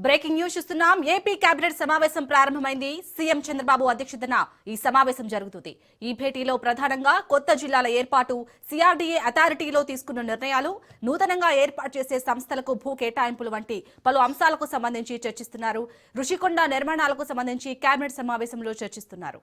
Breaking news చూస్తున్నాం. AP cabinet సమావేశం ప్రారంభమైంది. సీఎం చంద్రబాబు అధ్యక్షతన ఈ సమావేశం జరుగుతుంది. ఈ భేటీలో ప్రధానంగా కొత్త జిల్లాల ఏర్పాటు, సిఆర్డీఏ అథారిటీలో తీసుకున్న నిర్ణయాలు, నూతనంగా ఏర్పాటు చేసే సంస్థలకు భూ కేటాయింపులు వంటి పలు అంశాలకు సంబంధించి చర్చిస్తున్నారు. రుషికొండ నిర్మాణాలకు సంబంధించి కేబినెట్ సమావేశంలో చర్చిస్తున్నారు.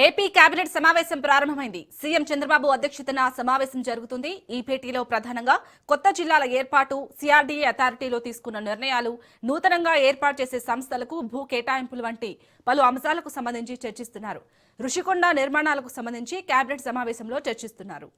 ఏపీ కేబినెట్ సమావేశం ప్రారంభమైంది. సీఎం చంద్రబాబు అధ్యక్షతన సమావేశం జరుగుతుంది. ఈ భేటీలో ప్రధానంగా కొత్త జిల్లాల ఏర్పాటు, సిఆర్డీఏ అథారిటీలో తీసుకున్న నిర్ణయాలు, నూతనంగా ఏర్పాటు చేసే సంస్థలకు భూ కేటాయింపులు వంటి పలు అంశాలకు సంబంధించి చర్చిస్తున్నారు. రుషికొండ నిర్మాణాలకు సంబంధించి కేబినెట్ సమావేశంలో చర్చిస్తున్నారు.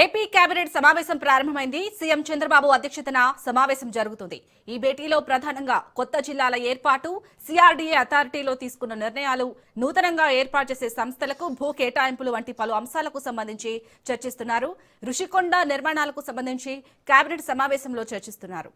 ఏపీ కేబినెట్ సమావేశం ప్రారంభమైంది. సీఎం చంద్రబాబు అధ్యక్షతన సమావేశం జరుగుతుంది. ఈ భేటీలో ప్రధానంగా కొత్త జిల్లాల ఏర్పాటు, సిఆర్డీఏ అథారిటీలో తీసుకున్న నిర్ణయాలు, నూతనంగా ఏర్పాటు చేసే సంస్థలకు భూ కేటాయింపులు వంటి పలు అంశాలకు సంబంధించి చర్చిస్తున్నారు. రుషికొండ నిర్మాణాలకు సంబంధించి కేబినెట్ సమావేశంలో చర్చిస్తున్నారు.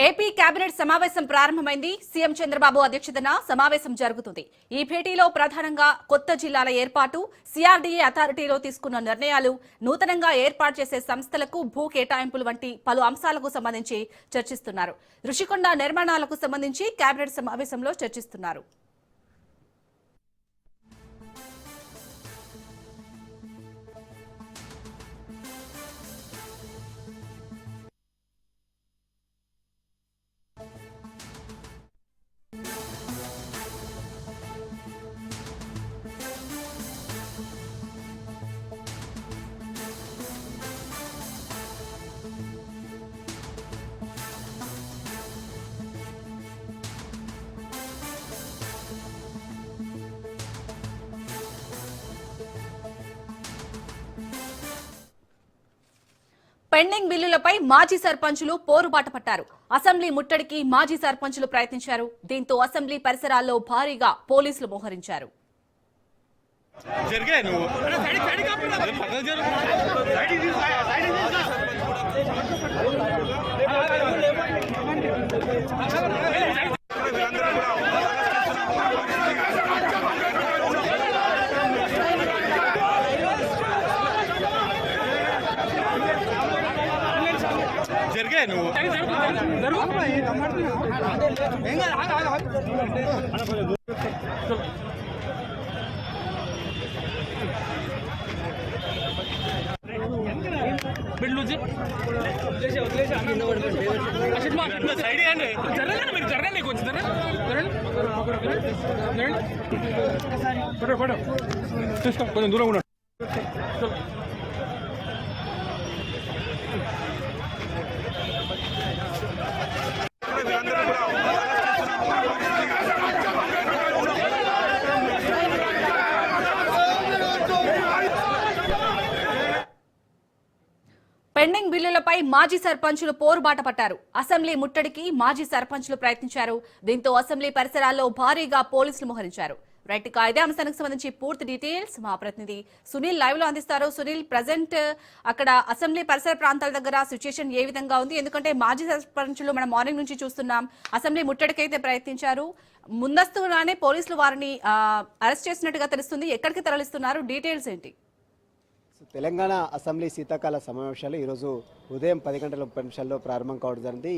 ఏపీ కేబినెట్ సమావేశం ప్రారంభమైంది. సీఎం చంద్రబాబు అధ్యక్షతన సమావేశం జరుగుతుంది. ఈ భేటీలో ప్రధానంగా కొత్త జిల్లాల ఏర్పాటు, సిఆర్డీఏ అథారిటీలో తీసుకున్న నిర్ణయాలు, నూతనంగా ఏర్పాటు చేసే సంస్థలకు భూ కేటాయింపులు వంటి పలు అంశాలకు సంబంధించి చర్చిస్తున్నారు. రుషికొండ నిర్మాణాలకు సంబంధించి కేబినెట్ సమావేశంలో చర్చిస్తున్నారు. పెండింగ్ బిల్లులపై మాజీ సర్పంచులు పోరుబాట పట్టారు. అసెంబ్లీ ముట్టడికి మాజీ సర్పంచులు ప్రయత్నించారు. దీంతో అసెంబ్లీ పరిసరాల్లో భారీగా పోలీసులు మోహరించారు. సైడ్ జరగండి, మీరు జరగండి, కొంచెం జరగండి. కొంచెం దూరం ఉన్నాడు. పెండింగ్ బిల్లులపై మాజీ సర్పంచులు పోరుబాట పట్టారు. అసెంబ్లీ ముట్టడికి మాజీ సర్పంచులు ప్రయత్నించారు. దీంతో అసెంబ్లీ పరిసరాల్లో భారీగా పోలీసులు మోహరించారు. రైట్, ఇదే అంశానికి సంబంధించి పూర్తి డీటెయిల్స్ మా ప్రతినిధి సునీల్ లైవ్ లో అందిస్తారు. సునీల్, ప్రజెంట్ అక్కడ అసెంబ్లీ పరిసర ప్రాంతాల దగ్గర సిచ్యుయేషన్ ఏ విధంగా ఉంది? ఎందుకంటే మాజీ సర్పంచులు మనం మార్నింగ్ నుంచి చూస్తున్నాం, అసెంబ్లీ ముట్టడికి అయితే ప్రయత్నించారు. ముందస్తుగానే పోలీసులు వారిని అరెస్ట్ చేసినట్టుగా తెలుస్తుంది. ఎక్కడికి తరలిస్తున్నారు? డీటెయిల్స్ ఏంటి? తెలంగాణ అసెంబ్లీ శీతాకాల సమావేశాలు ఈరోజు ఉదయం 10:30 ప్రారంభం కావడం జరిగింది.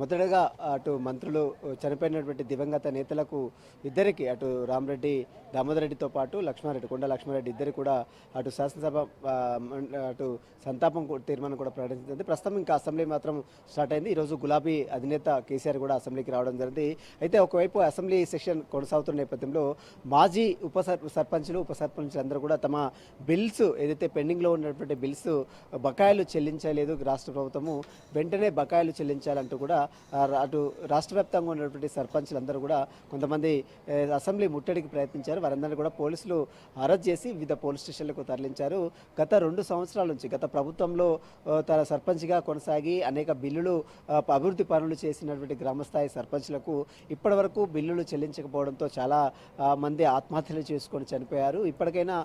మొదటగా అటు మంత్రులు చనిపోయినటువంటి దివంగత నేతలకు ఇద్దరికి, అటు రామరెడ్డి దామోదర్ రెడ్డితో పాటు లక్ష్మారెడ్డి, కొండ లక్ష్మారెడ్డి ఇద్దరు కూడా అటు శాసనసభ అటు సంతాపం తీర్మానం కూడా ప్రకటించింది. ప్రస్తుతం ఇంకా అసెంబ్లీ మాత్రం స్టార్ట్ అయింది. ఈరోజు గులాబీ అధినేత కేసీఆర్ కూడా అసెంబ్లీకి రావడం జరిగింది. అయితే ఒకవైపు అసెంబ్లీ సెషన్ కొనసాగుతున్న నేపథ్యంలో మాజీ సర్పంచులు ఉప సర్పంచులు అందరూ కూడా తమ బిల్స్ ఏదైతే పెండింగ్లో ఉన్నటువంటి బిల్స్ బకాయిలు చెల్లించలేదు రాష్ట్ర ప్రభుత్వము, వెంటనే బకాయిలు చెల్లించాలంటూ కూడా అటు రాష్ట్ర వ్యాప్తంగా ఉన్నటువంటి సర్పంచులందరూ కూడా కొంతమంది అసెంబ్లీ ముట్టడికి ప్రయత్నించారు. వారందరినీ కూడా పోలీసులు అరెస్ట్ చేసి వివిధ పోలీస్ స్టేషన్లకు తరలించారు. గత 2 సంవత్సరాల నుంచి గత ప్రభుత్వంలో తన సర్పంచ్గా కొనసాగి అనేక బిల్లులు అభివృద్ధి పనులు చేసినటువంటి గ్రామస్థాయి సర్పంచ్లకు ఇప్పటి వరకు బిల్లులు చెల్లించకపోవడంతో చాలా మంది ఆత్మహత్యలు చేసుకొని చనిపోయారు. ఇప్పటికైనా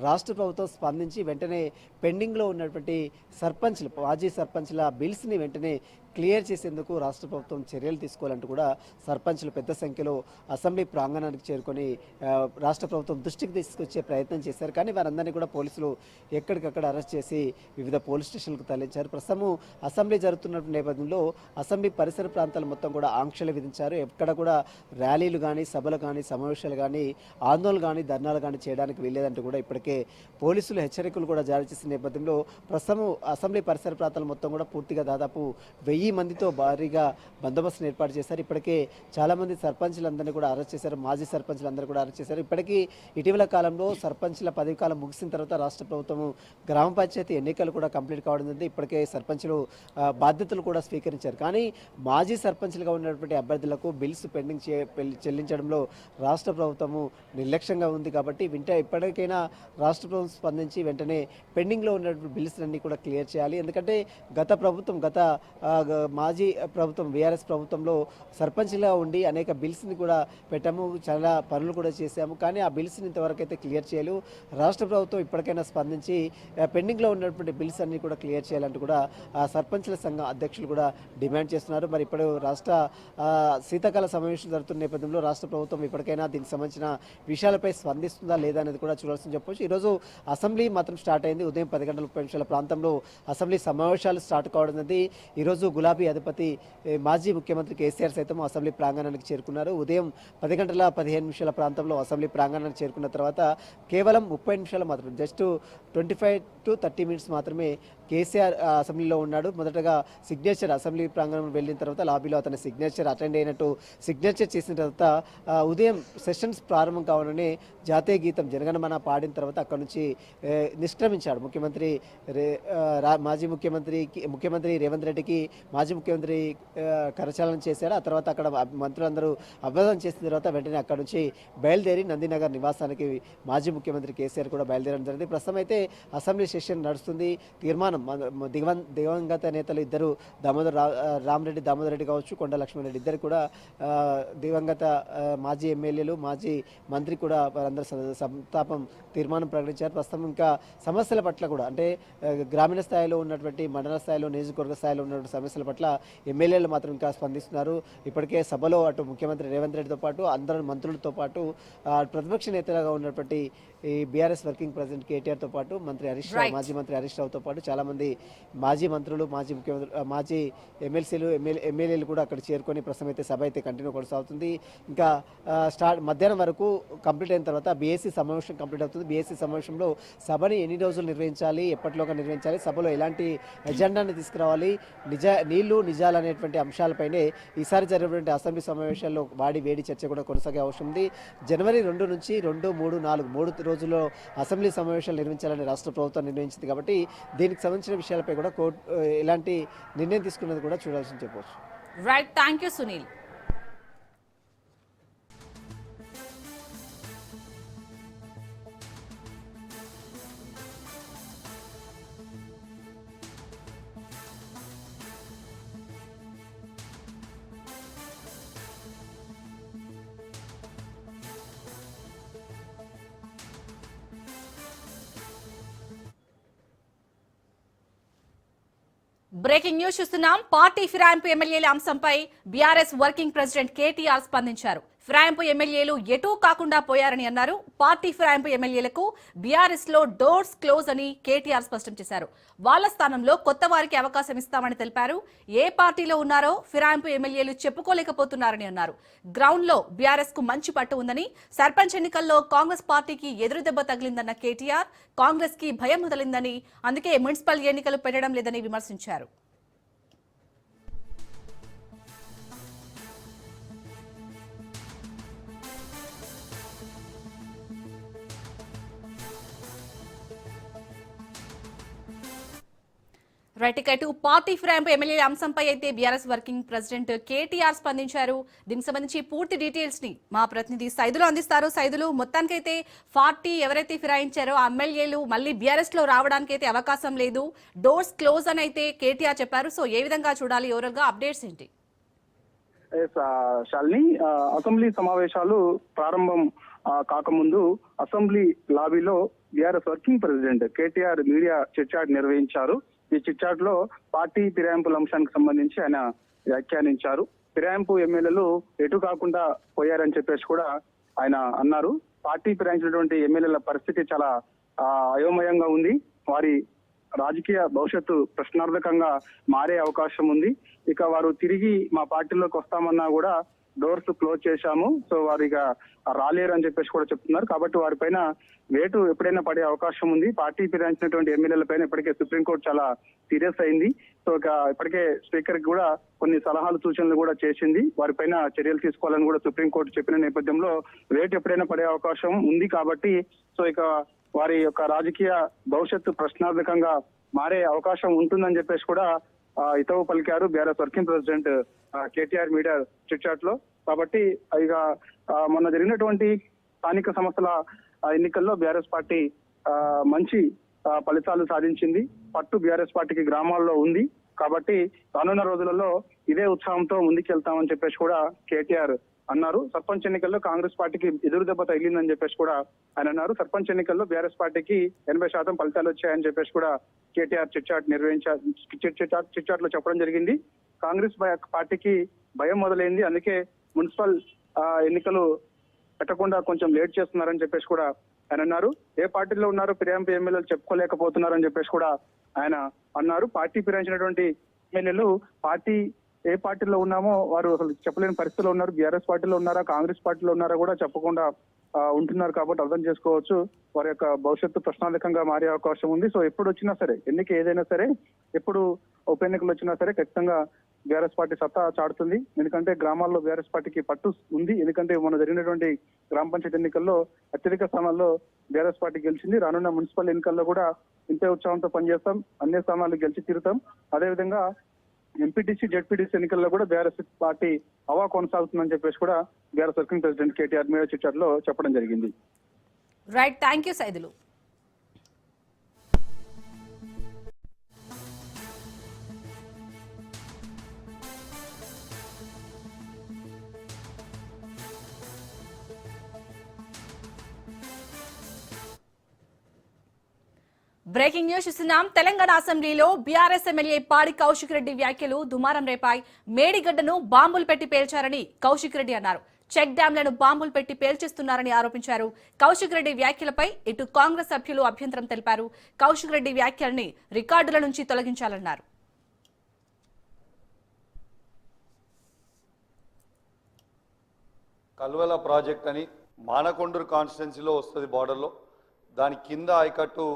రాష్ట్ర ప్రభుత్వం స్పందించి వెంటనే పెండింగ్లో ఉన్నటువంటి సర్పంచ్లు, మాజీ సర్పంచ్ల బిల్స్ని వెంటనే క్లియర్ చేసేందుకు రాష్ట్ర ప్రభుత్వం చర్యలు తీసుకోవాలంటూ కూడా సర్పంచ్లు పెద్ద సంఖ్యలో అసెంబ్లీ ప్రాంగణానికి చేరుకొని రాష్ట్ర ప్రభుత్వం దృష్టికి తీసుకొచ్చే ప్రయత్నం చేశారు. కానీ వారందరినీ కూడా పోలీసులు ఎక్కడికక్కడ అరెస్ట్ చేసి వివిధ పోలీస్ స్టేషన్లకు తరలించారు. ప్రస్తుతం అసెంబ్లీ జరుగుతున్న నేపథ్యంలో అసెంబ్లీ పరిసర ప్రాంతాలు మొత్తం కూడా ఆంక్షలు విధించారు. ఎక్కడ కూడా ర్యాలీలు కానీ, సభలు కానీ, సమావేశాలు కానీ, ఆందోళనలు కానీ, ధర్నాలు కానీ చేయడానికి వీల్లేదంటూ కూడా ఇప్పటికే పోలీసులు హెచ్చరికలు కూడా జారీ చేసిన నేపథ్యంలో ప్రస్తుతం అసెంబ్లీ పరిసర ప్రాంతాలు మొత్తం కూడా పూర్తిగా దాదాపు 1000 మందితో భారీగా బందోబస్తును ఏర్పాటు చేశారు. ఇప్పటికే చాలామంది సర్పంచులందరినీ కూడా అరెస్ట్ చేశారు. మాజీ సర్పంచులందరూ కూడా అరెస్ట్ చేశారు. ఇప్పటికీ ఇటీవల కాలంలో సర్పంచుల పదవి కాలం ముగిసిన తర్వాత రాష్ట్ర ప్రభుత్వం గ్రామ పంచాయతీ ఎన్నికలు కూడా కంప్లీట్ కావడం జరిగింది. ఇప్పటికే సర్పంచులు బాధ్యతలు కూడా స్వీకరించారు. కానీ మాజీ సర్పంచులుగా ఉన్నటువంటి అభ్యర్థులకు బిల్స్ పెండింగ్ చెల్లించడంలో రాష్ట్ర ప్రభుత్వము నిర్లక్ష్యంగా ఉంది. కాబట్టి ఇప్పటికైనా రాష్ట్ర ప్రభుత్వం స్పందించి వెంటనే పెండింగ్లో ఉన్నటువంటి బిల్స్ అన్ని కూడా క్లియర్ చేయాలి. ఎందుకంటే గత మాజీ ప్రభుత్వం బీఆర్ఎస్ ప్రభుత్వంలో సర్పంచ్గా ఉండి అనేక బిల్స్ని కూడా పెట్టాము, చాలా పనులు కూడా చేశాము. కానీ ఆ బిల్స్ని ఇంతవరకు అయితే క్లియర్ చేయలేదు. రాష్ట్ర ప్రభుత్వం ఇప్పటికైనా స్పందించి పెండింగ్లో ఉన్నటువంటి బిల్స్ అన్ని కూడా క్లియర్ చేయాలంటూ కూడా సర్పంచ్ల సంఘం అధ్యక్షులు కూడా డిమాండ్ చేస్తున్నారు. మరి ఇప్పుడు రాష్ట్ర శీతాకాల సమావేశం జరుగుతున్న నేపథ్యంలో రాష్ట్ర ప్రభుత్వం ఇప్పటికైనా దీనికి సంబంధించిన విషయాలపై స్పందిస్తుందా లేదా అనేది కూడా చూడాల్సింది చెప్పవచ్చు. ఈరోజు అసెంబ్లీ మాత్రం స్టార్ట్ అయింది. ఉదయం 10:30 ప్రాంతంలో అసెంబ్లీ సమావేశాలు స్టార్ట్ కావడం. ఈరోజు గులాబీ అధిపతి మాజీ ముఖ్యమంత్రి కేసీఆర్ సైతం అసెంబ్లీ ప్రాంగణానికి చేరుకున్నారు. ఉదయం 10:15 ప్రాంతంలో అసెంబ్లీ ప్రాంగణానికి చేరుకున్న తర్వాత కేవలం 30 నిమిషాలు మాత్రం, జస్ట్ 25 to 30 minutes మాత్రమే కేసీఆర్ అసెంబ్లీలో ఉన్నాడు. మొదటగా సిగ్నేచర్ అసెంబ్లీ ప్రాంగణం వెళ్ళిన తర్వాత లాబీలో అతని సిగ్నేచర్ అటెండ్ అయినట్టు సిగ్నేచర్ చేసిన తర్వాత ఉదయం సెషన్స్ ప్రారంభం కావాలని జాతీయ గీతం జనగణమన పాడిన తర్వాత అక్కడ నుంచి నిష్క్రమించాడు. మాజీ ముఖ్యమంత్రి రేవంత్ రెడ్డికి మాజీ ముఖ్యమంత్రి కరచాలనం చేశారు. ఆ తర్వాత అక్కడ మంత్రులందరూ అభివాదం చేసిన తర్వాత వెంటనే అక్కడ నుంచి బయలుదేరి నందినగర్ నివాసానికి మాజీ ముఖ్యమంత్రి కేసీఆర్ కూడా బయలుదేరడం జరిగింది. ప్రస్తుతం అయితే అసెంబ్లీ సెషన్ నడుస్తుంది. తీర్మానం దివంగత నేతలు ఇద్దరు రామరెడ్డి దామోదర్ రెడ్డి కావచ్చు, కొండ లక్ష్మారెడ్డి ఇద్దరు కూడా దివంగత మాజీ ఎమ్మెల్యేలు, మాజీ మంత్రి కూడా వారందరూ సంతాపం తీర్మానం ప్రకటించారు. ప్రస్తుతం ఇంకా సమస్యల పట్ల కూడా, అంటే గ్రామీణ స్థాయిలో ఉన్నటువంటి మండల స్థాయిలో, నియోజకవర్గ స్థాయిలో ఉన్నటువంటి సమస్యల పట్ల ఎమ్మెల్యేలు మాత్రం ఇంకా స్పందిస్తున్నారు. ఇప్పటికే సభలో అటు ముఖ్యమంత్రి రేవంత్ రెడ్డితో పాటు అందరు మంత్రులతో పాటు ప్రతిపక్ష నేతలుగా ఉన్నటువంటి ఈ బీఆర్ఎస్ వర్కింగ్ ప్రెసిడెంట్ కేటీఆర్తో పాటు మంత్రి హరీష్ రావు, మాజీ మంత్రి హరీష్ రావుతో పాటు చాలామంది మాజీ మంత్రులు, మాజీ ముఖ్యమంత్రి, మాజీ ఎమ్మెల్యేలు కూడా అక్కడ చేరుకొని ప్రస్తుతం అయితే సభ అయితే కంటిన్యూ కొనసాగుతుంది. ఇంకా మధ్యాహ్నం వరకు కంప్లీట్ అయిన తర్వాత బీఎస్సీ సమావేశం కంప్లీట్ అవుతుంది. బీఎస్సీ సమావేశంలో సభని ఎన్ని రోజులు నిర్వహించాలి, ఎప్పటిలోగా నిర్వహించాలి, సభలో ఎలాంటి ఎజెండాని తీసుకురావాలి, నీళ్లు నిజాలు అనేటువంటి అంశాలపైనే ఈసారి జరిగినటువంటి అసెంబ్లీ సమావేశాల్లో వేడి చర్చ కూడా కొనసాగే అవసరం ఉంది. జనవరి 2 నుంచి 2, 3, 4 3 రోజుల్లో అసెంబ్లీ సమావేశాలు నిర్వహించాలని రాష్ట్ర ప్రభుత్వం నిర్ణయించింది. కాబట్టి దీనికి సంబంధించిన విషయాలపై కూడా కోర్టు ఎలాంటి నిర్ణయం తీసుకున్నది కూడా చూడాల్సి చెప్పవచ్చు. Right, thank you Sunil. Breaking news చూస్తున్నాం. పార్టీ ఫిరాయింపు ఎమ్మెల్యేల అంశంపై బీఆర్ఎస్ వర్కింగ్ ప్రెసిడెంట్ కేటీఆర్ స్పందించారు. ఫిరాయింపు ఎమ్మెల్యేలు ఎటూ కాకుండా పోయారని అన్నారు. పార్టీ ఫిరాయింపు ఎమ్మెల్యేలకు బీఆర్ఎస్ లో డోర్స్ క్లోజ్ అని కేటీఆర్ స్పష్టం చేశారు. వాళ్ల స్థానంలో కొత్త వారికి అవకాశం ఇస్తామని తెలిపారు. ఏ పార్టీలో ఉన్నారో ఫిరాయింపు ఎమ్మెల్యేలు చెప్పుకోలేకపోతున్నారని అన్నారు. గ్రౌండ్ లో బీఆర్ఎస్ కు మంచి పట్టు ఉందని, సర్పంచ్ ఎన్నికల్లో కాంగ్రెస్ పార్టీకి ఎదురుదెబ్బ తగిలిందన్న కేటీఆర్ కాంగ్రెస్ కి భయం మొదలైందని, అందుకే మున్సిపల్ ఎన్నికలు పెట్టడం లేదని విమర్శించారు. రైట్, ఇక ఇటు పార్టీ ఫిరాయింపు ఎమ్మెల్యేల అంశంపై అయితే బీఆర్ఎస్ వర్కింగ్ ప్రెసిడెంట్ కేటీఆర్ స్పందించారు. దీనికి సంబంధించి పూర్తి డీటెయిల్స్ ని మా ప్రతినిధి సైదులు అందిస్తారు. సైదులు, మొత్తానికైతే పార్టీ ఎవరైతే ఫిరాయించారో ఆ ఎమ్మెల్యేలు మళ్ళీ బీఆర్ఎస్ లో రావడానికి అయితే అవకాశం లేదు, డోర్స్ క్లోజ్ అని అయితే కేటీఆర్ చెప్పారు. సో ఏ విధంగా చూడాలి, ఓవరాల్ గా అప్డేట్స్ ఏంటి? శాలిని, అసెంబ్లీ సమావేశాలు ప్రారంభం కాకముందు అసెంబ్లీ లాబీలో BRS working president KTR media chitchat నిర్వహించారు. ఈ చిట్చాట్ లో పార్టీ ఫిరాయింపుల అంశానికి సంబంధించి ఆయన వ్యాఖ్యానించారు. ఫిరాయింపు ఎమ్మెల్యేలు ఎటు కాకుండా పోయారని చెప్పేసి కూడా ఆయన అన్నారు. పార్టీ ఫిరాయించినటువంటి ఎమ్మెల్యేల పరిస్థితి చాలా అయోమయంగా ఉంది. వారి రాజకీయ భవిష్యత్తు ప్రశ్నార్థకంగా మారే అవకాశం ఉంది. ఇక వారు తిరిగి మా పార్టీలోకి వస్తామన్నా కూడా డోర్స్ క్లోజ్ చేశాము, సో వారు ఇక రాలేరు అని చెప్పేసి కూడా చెప్తున్నారు. కాబట్టి వారిపైన వేటు ఎప్పుడైనా పడే అవకాశం ఉంది. పార్టీ ఫిరాయించినటువంటి ఎమ్మెల్యేల పైన ఇప్పటికే సుప్రీంకోర్టు చాలా సీరియస్ అయింది. సో ఇక ఇప్పటికే స్పీకర్ కి కూడా కొన్ని సలహాలు సూచనలు కూడా చేసింది. వారిపైన చర్యలు తీసుకోవాలని కూడా సుప్రీంకోర్టు చెప్పిన నేపథ్యంలో వేటు ఎప్పుడైనా పడే అవకాశం ఉంది. కాబట్టి సో ఇక వారి యొక్క రాజకీయ భవిష్యత్తు ప్రశ్నార్థకంగా మారే అవకాశం ఉంటుందని చెప్పేసి కూడా హితవు పలికారు BRS working president KTR media chitchat లో. కాబట్టి ఇక మొన్న జరిగినటువంటి స్థానిక సంస్థల ఎన్నికల్లో బీఆర్ఎస్ పార్టీ మంచి ఫలితాలు సాధించింది. పట్టు బీఆర్ఎస్ పార్టీకి గ్రామాల్లో ఉంది. కాబట్టి రానున్న రోజులలో ఇదే ఉత్సాహంతో ముందుకెళ్తామని చెప్పేసి కూడా కేటీఆర్ అన్నారు. సర్పంచ్ ఎన్నికల్లో కాంగ్రెస్ పార్టీకి ఎదురు దెబ్బ తగిలిందని చెప్పేసి కూడా ఆయన అన్నారు. సర్పంచ్ ఎన్నికల్లో బీఆర్ఎస్ పార్టీకి 80% ఫలితాలు వచ్చాయని చెప్పేసి కూడా కేటీఆర్ చిట్చాట్ లో చెప్పడం జరిగింది. కాంగ్రెస్ పార్టీకి భయం మొదలైంది, అందుకే మున్సిపల్ ఎన్నికలు పెట్టకుండా కొంచెం లేట్ చేస్తున్నారని చెప్పేసి కూడా ఆయన అన్నారు. ఏ పార్టీలో ఉన్నారో ఫిరాయింపు ఎమ్మెల్యేలు చెప్పుకోలేకపోతున్నారని చెప్పేసి కూడా ఆయన అన్నారు. పార్టీ ఫిరాయించినటువంటి ఎమ్మెల్యేలు ఏ పార్టీలో ఉన్నామో వారు అసలు చెప్పలేని పరిస్థితిలో ఉన్నారు. బీఆర్ఎస్ పార్టీలో ఉన్నారా, కాంగ్రెస్ పార్టీలో ఉన్నారా కూడా చెప్పకుండా ఉంటున్నారు. కాబట్టి అర్థం చేసుకోవచ్చు వారి యొక్క భవిష్యత్తు ప్రశ్నార్థకంగా మారే అవకాశం ఉంది. సో ఎప్పుడు వచ్చినా సరే, ఎన్నిక ఏదైనా సరే, ఎప్పుడు ఉప ఎన్నికలు వచ్చినా సరే ఖచ్చితంగా బీఆర్ఎస్ పార్టీ సత్తా చాటుతుంది. ఎందుకంటే గ్రామాల్లో బీఆర్ఎస్ పార్టీకి పట్టు ఉంది. ఎందుకంటే మొన్న జరిగినటువంటి గ్రామ పంచాయతీ ఎన్నికల్లో అత్యధిక స్థానాల్లో బీఆర్ఎస్ పార్టీ గెలిచింది. రానున్న మున్సిపల్ ఎన్నికల్లో కూడా ఇంతే ఉత్సాహంతో పనిచేస్తాం, అన్ని స్థానాలు గెలిచి తీరుతాం. అదేవిధంగా ఎంపీటీసీ జెడ్పీటీసీ ఎన్నికల్లో కూడా బీఆర్ఎస్ పార్టీ హవా కొనసాగుతుందని చెప్పేసి కూడా BRS working president KTR media chitchat లో చెప్పడం జరిగింది. Right, thank you Saidulu. Breaking news చూస్తున్నాం. తెలంగాణ అసెంబ్లీలో బీఆర్ఎస్ ఎమ్మెల్యే పాడి కౌశిక్ రెడ్డి వ్యాఖ్యలు దుమారం రేపాయి. మేడిగడ్డను బాంబులు పెట్టి పేల్చారని కౌశిక్ రెడ్డి అన్నారు. చెక్ డ్యాంలను బాంబులు పెట్టి పేల్చేస్తున్నారని ఆరోపించారు. కౌశిక్ రెడ్డి వ్యాఖ్యలపై ఇటు కాంగ్రెస్ సభ్యులు అభ్యంతరం తెలిపారు. కౌశిక్ రెడ్డి వ్యాఖ్యల్ని రికార్డుల నుంచి తొలగించాలన్నారు. కల్వల ప్రాజెక్ట్ అని మానకొండూరు కాన్స్టిట్యున్సీలో వస్తుంది, బార్డర్లో. దాని కింద ఆయకట్టు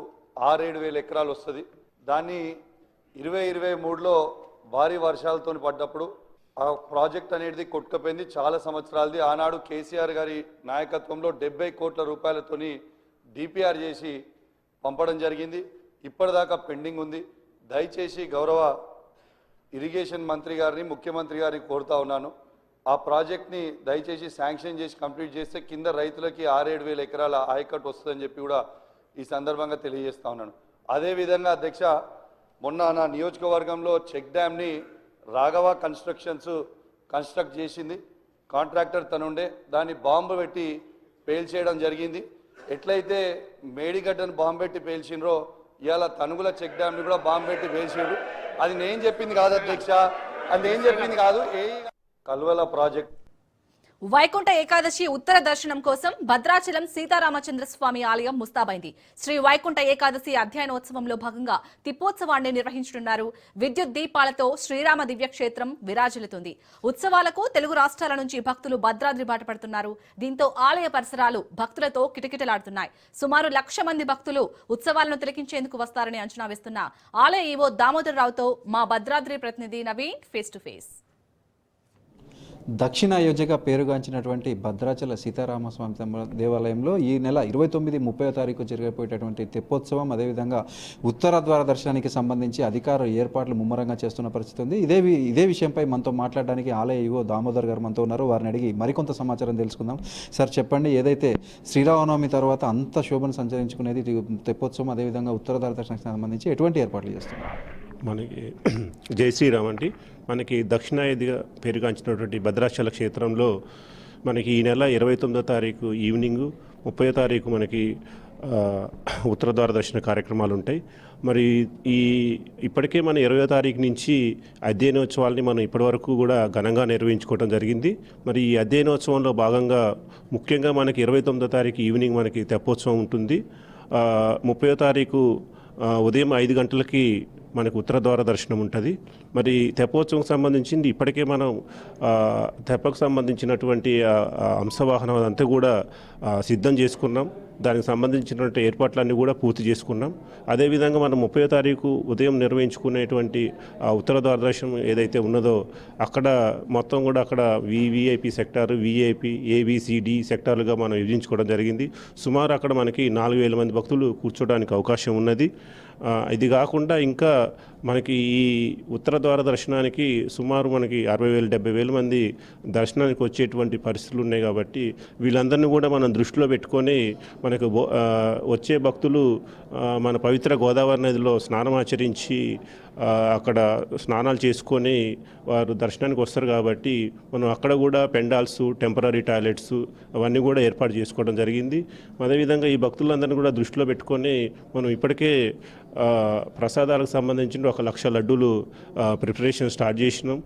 6-7 వేల ఎకరాలు వస్తుంది. దాన్ని 2023లో భారీ వర్షాలతో పడ్డప్పుడు ఆ ప్రాజెక్ట్ అనేది కొట్టుకుపోయింది. చాలా సంవత్సరాలది. ఆనాడు కేసీఆర్ గారి నాయకత్వంలో 70 కోట్ల రూపాయలతోని డిపిఆర్ చేసి పంపడం జరిగింది. ఇప్పటిదాకా పెండింగ్ ఉంది. దయచేసి గౌరవ ఇరిగేషన్ మంత్రి గారిని, ముఖ్యమంత్రి గారిని కోరుతా ఉన్నాను, ఆ ప్రాజెక్ట్ని దయచేసి శాంక్షన్ చేసి కంప్లీట్ చేస్తే కింద రైతులకి 6-7 వేల ఎకరాల ఆయకట్టు వస్తుందని చెప్పి కూడా ఈ సందర్భంగా తెలియజేస్తా ఉన్నాను. అదేవిధంగా అధ్యక్ష, మొన్న నా నియోజకవర్గంలో చెక్ డ్యామ్ని రాఘవ కన్స్ట్రక్ట్ చేసింది. కాంట్రాక్టర్ తనుండే దాన్ని బాంబు పెట్టి పేల్చేయడం జరిగింది. ఎట్లయితే మేడిగడ్డను బాంబు పెట్టి పేల్చిండ్రో ఇవాళ తనుగుల చెక్ డ్యామ్ని కూడా బాంబు పెట్టి పేల్చిండ్రు. అది నేను చెప్పింది కాదు అధ్యక్ష, అది నేను చెప్పింది కాదు. కల్వల ప్రాజెక్ట్ వైకుంఠ ఏకాదశి ఉత్తర దర్శనం కోసం భద్రాచలం సీతారామచంద్ర స్వామి ఆలయం ముస్తాబైంది. శ్రీ వైకుంఠ ఏకాదశి అధ్యయనోత్సవంలో భాగంగా తిప్పోత్సవాన్ని నిర్వహించనున్నారు. విద్యుత్ దీపాలతో శ్రీరామ దివ్యక్షేత్రం విరాజిల్లుతుంది. ఉత్సవాలకు తెలుగు రాష్ట్రాల నుంచి భక్తులు భద్రాద్రి బాట పడుతున్నారు. దీంతో ఆలయ పరిసరాలు భక్తులతో కిటకిటలాడుతున్నాయి. సుమారు 1,00,000 మంది భక్తులు ఉత్సవాలను తిలకించేందుకు వస్తారని అంచనా వేస్తున్న ఆలయ ఈవో దామోదర్ రావుతో మా భద్రాద్రి ప్రతినిధి నవీన్ ఫేస్ టు ఫేస్. దక్షిణ అయోధ్యగా పేరుగాంచినటువంటి భద్రాచల సీతారామస్వామి దేవాలయంలో ఈ నెల 29-30 తారీఖు జరగబోయేటటువంటి తెప్పోత్సవం, అదేవిధంగా ఉత్తర ద్వార దర్శనానికి సంబంధించి అధికారులు ఏర్పాట్లు ముమ్మరంగా చేస్తున్న పరిస్థితి ఉంది. ఇదే విషయంపై మనతో మాట్లాడడానికి ఆలయ ఈవో దామోదర్ గారు మనతో ఉన్నారు. వారిని అడిగి మరికొంత సమాచారం తెలుసుకుందాం. సార్ చెప్పండి, ఏదైతే శ్రీరామనవమి తర్వాత అంత శోభను సంచరించుకునేది తెప్పోత్సవం, అదేవిధంగా ఉత్తర ద్వార దర్శనానికి సంబంధించి ఎటువంటి ఏర్పాట్లు చేస్తున్నారు? మనకి జై శ్రీరామ్ అండి. మనకి దక్షిణాయదిగా పేరుగాంచినటువంటి భద్రాచల క్షేత్రంలో మనకి ఈ నెల 29వ తారీఖు ఈవినింగు, 30వ తారీఖు మనకి ఉత్తర ద్వార దర్శన కార్యక్రమాలు ఉంటాయి. మరి ఇప్పటికే మన 20వ తారీఖు నుంచి అధ్యయనోత్సవాల్ని మనం ఇప్పటివరకు కూడా ఘనంగా నిర్వహించుకోవడం జరిగింది. మరి ఈ అధ్యయనోత్సవంలో భాగంగా ముఖ్యంగా మనకి 29వ తారీఖు ఈవినింగ్ మనకి తెప్పోత్సవం ఉంటుంది. 30వ తారీఖు ఉదయం 5 గంటలకి మనకు ఉత్తర ద్వార దర్శనం ఉంటుంది. మరి తెప్పోత్సవం సంబంధించింది ఇప్పటికే మనం తెప్పకు సంబంధించినటువంటి అంశవాహనం అదంతా కూడా సిద్ధం చేసుకున్నాం. దానికి సంబంధించినటువంటి ఏర్పాట్లన్నీ కూడా పూర్తి చేసుకున్నాం. అదేవిధంగా మనం 30వ తారీఖు ఉదయం నిర్వహించుకునేటువంటి ఉత్తర ద్వార దర్శనం ఏదైతే ఉన్నదో అక్కడ మొత్తం కూడా అక్కడ విఐపి సెక్టార్, విఐపి, ఏబిసిడి సెక్టార్లుగా మనం విభజించుకోవడం జరిగింది. సుమారు అక్కడ మనకి 4,000 మంది భక్తులు కూర్చోడానికి అవకాశం ఉన్నది. ఇది కాకుండా ఇంకా మనకి ఈ ఉత్తర ద్వార దర్శనానికి సుమారు మనకి 60,000-70,000 మంది దర్శనానికి వచ్చేటువంటి పరిస్థితులు ఉన్నాయి. కాబట్టి వీళ్ళందరినీ కూడా మనం దృష్టిలో పెట్టుకొని మనకు వచ్చే భక్తులు మన పవిత్ర గోదావరి నదిలో స్నానం ఆచరించి అక్కడ స్నానాలు చేసుకొని వారు దర్శనానికి వస్తారు. కాబట్టి మనం అక్కడ కూడా పెండాల్స్, టెంపరీ టాయిలెట్స్ అవన్నీ కూడా ఏర్పాటు చేసుకోవడం జరిగింది. అదేవిధంగా ఈ భక్తులందరినీ కూడా దృష్టిలో పెట్టుకొని మనం ఇప్పటికే ప్రసాదాలకు సంబంధించిన 1,00,000 లడ్డూలు ప్రిపరేషన్ స్టార్ట్ చేసినాం.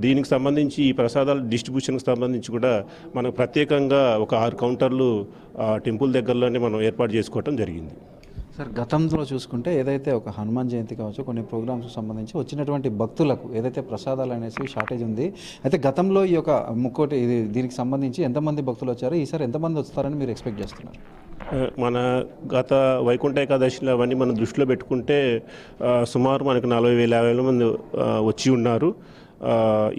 దీనికి సంబంధించి ఈ ప్రసాదాల డిస్ట్రిబ్యూషన్కి సంబంధించి కూడా మనకు ప్రత్యేకంగా ఒక 6 కౌంటర్లు టెంపుల్ దగ్గరలోనే మనం ఏర్పాటు చేసుకోవడం జరిగింది. సార్, గతంలో చూసుకుంటే ఏదైతే ఒక హనుమాన్ జయంతి కావచ్చు, కొన్ని ప్రోగ్రామ్స్కి సంబంధించి వచ్చినటువంటి భక్తులకు ఏదైతే ప్రసాదాలు అనేసి షార్టేజ్ ఉంది. అయితే గతంలో ఈ యొక్క ముక్కోటి దీనికి సంబంధించి ఎంతమంది భక్తులు వచ్చారు, ఈసారి ఎంతమంది వస్తారని మీరు ఎక్స్పెక్ట్ చేస్తున్నారు? మన గత వైకుంఠ ఏకాదశిలో అవన్నీ మనం దృష్టిలో పెట్టుకుంటే సుమారు మనకు 40,000-50,000 మంది వచ్చి ఉన్నారు.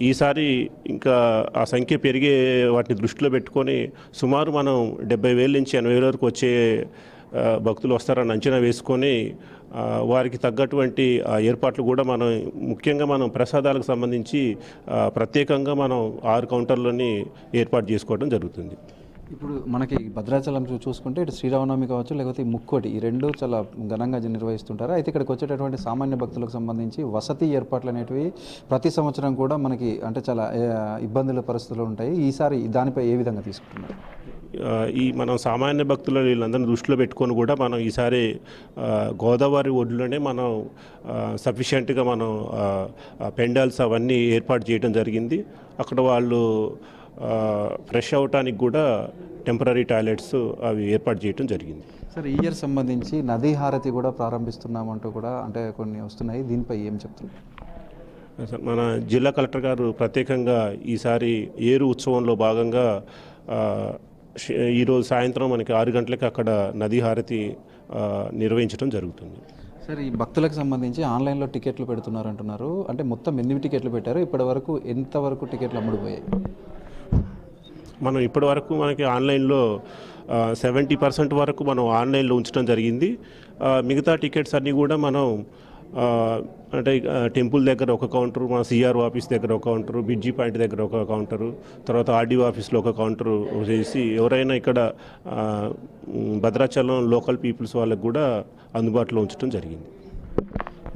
ఈసారి ఇంకా ఆ సంఖ్య పెరిగే వాటిని దృష్టిలో పెట్టుకొని సుమారు మనం 70,000 నుంచి 80,000 వరకు వచ్చే భక్తులు వస్తారని అంచనా వేసుకొని వారికి తగ్గటువంటి ఏర్పాట్లు కూడా మనం ముఖ్యంగా మనం ప్రసాదాలకు సంబంధించి ప్రత్యేకంగా మనం 6 కౌంటర్లని ఏర్పాటు చేసుకోవడం జరుగుతుంది. ఇప్పుడు మనకి భద్రాచలం చూసుకుంటే ఇటు శ్రీరామనవమి కావచ్చు, లేకపోతే ముక్కోటి, ఈ రెండు చాలా ఘనంగా నిర్వహిస్తుంటారు. అయితే ఇక్కడికి వచ్చేటటువంటి సామాన్య భక్తులకు సంబంధించి వసతి ఏర్పాట్లు అనేటివి ప్రతి సంవత్సరం కూడా మనకి అంటే చాలా ఇబ్బందుల పరిస్థితులు ఉంటాయి. ఈసారి దానిపై ఏ విధంగా తీసుకుంటున్నారు? ఈ మనం సామాన్య భక్తుల వీళ్ళందరినీ దృష్టిలో పెట్టుకొని కూడా మనం ఈసారి గోదావరి ఒడ్లోనే మనం సఫిషియెంట్గా మనం పెండాల్స్ అవన్నీ ఏర్పాటు చేయడం జరిగింది. అక్కడ వాళ్ళు ఫ్రెష్ అవటానికి కూడా టెంపరీ టాయిలెట్స్ అవి ఏర్పాటు చేయడం జరిగింది. సార్, ఈ ఇయర్ సంబంధించి నదీ హారతి కూడా ప్రారంభిస్తున్నామంటూ కూడా అంటే కొన్ని వస్తున్నాయి. దీనిపై ఏం చెప్తున్నారు? మన జిల్లా కలెక్టర్ గారు ప్రత్యేకంగా ఈసారి ఏరు ఉత్సవంలో భాగంగా ఈరోజు సాయంత్రం మనకి 6 గంటలకి అక్కడ నదీ హారతి నిర్వహించడం జరుగుతుంది. సార్, ఈ భక్తులకు సంబంధించి ఆన్లైన్లో టికెట్లు పెడుతున్నారు అంటున్నారు. అంటే మొత్తం ఎన్ని టికెట్లు పెట్టారు, ఇప్పటి వరకు ఎంతవరకు టికెట్లు అమ్ముడుపోయాయి? మనం ఇప్పటి వరకు మనకి ఆన్లైన్లో 70% వరకు మనం ఆన్లైన్లో ఉంచడం జరిగింది. మిగతా టికెట్స్ అన్నీ కూడా మనం అంటే టెంపుల్ దగ్గర ఒక కౌంటరు, మన సిఆర్ఓ ఆఫీస్ దగ్గర ఒక కౌంటరు, బిడ్జీ పాయింట్ దగ్గర ఒక కౌంటరు, తర్వాత ఆర్డీఓ ఆఫీస్లో ఒక కౌంటరు చేసి ఎవరైనా ఇక్కడ భద్రాచలం లోకల్ పీపుల్స్ వాళ్ళకు కూడా అందుబాటులో ఉంచడం జరిగింది.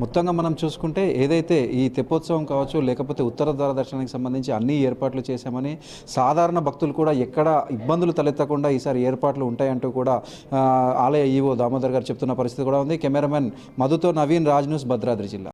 మొత్తంగా మనం చూసుకుంటే ఏదైతే ఈ తెప్పోత్సవం కావచ్చు, లేకపోతే ఉత్తర ద్వార దర్శనానికి సంబంధించి అన్ని ఏర్పాట్లు చేశామని, సాధారణ భక్తులు కూడా ఎక్కడ ఇబ్బందులు తలెత్తకుండా ఈసారి ఏర్పాట్లు ఉంటాయంటూ కూడా ఆలయ ఈవో దామోదర్ గారు చెప్తున్న పరిస్థితి కూడా ఉంది. కెమెరామెన్ మధుతో నవీన్, రాజ్ న్యూస్, భద్రాద్రి జిల్లా.